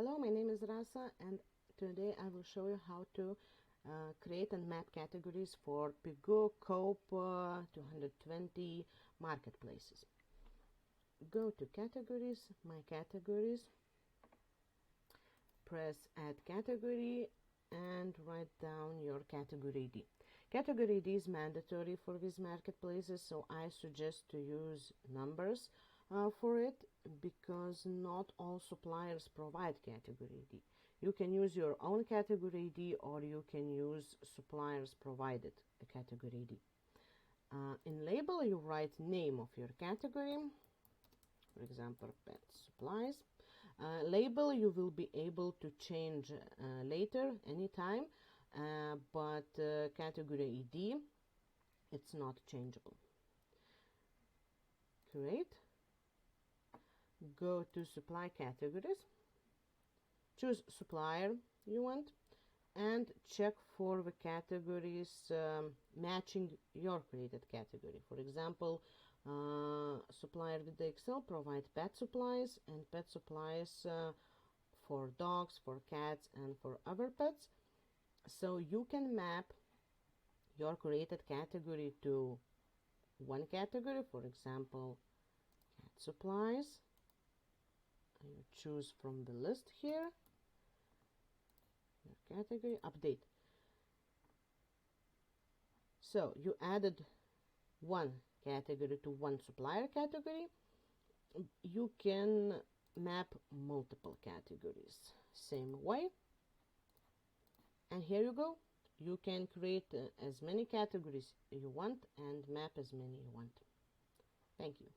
Hello, my name is Rasa, and today I will show you how to create and map categories for Pigu, Kaup24 marketplaces. Go to categories, my categories, press add category and write down your category ID. Category ID is mandatory for these marketplaces, so I suggest to use numbers for it, because not all suppliers provide category ID. You can use your own category ID, or you can use suppliers provided a category ID. In label, you write name of your category, for example, pet supplies. Label you will be able to change later, anytime, but category ID, it's not changeable. Create. Go to supply categories, choose supplier you want, and check for the categories matching your created category. For example, supplier with the Excel provide pet supplies, and pet supplies for dogs, for cats, and for other pets. So you can map your created category to one category, for example, cat supplies. You choose from the list here your category, update. So you added one category to one supplier category. You can map multiple categories same way, and here you go. You can create as many categories you want and map as many you want. Thank you.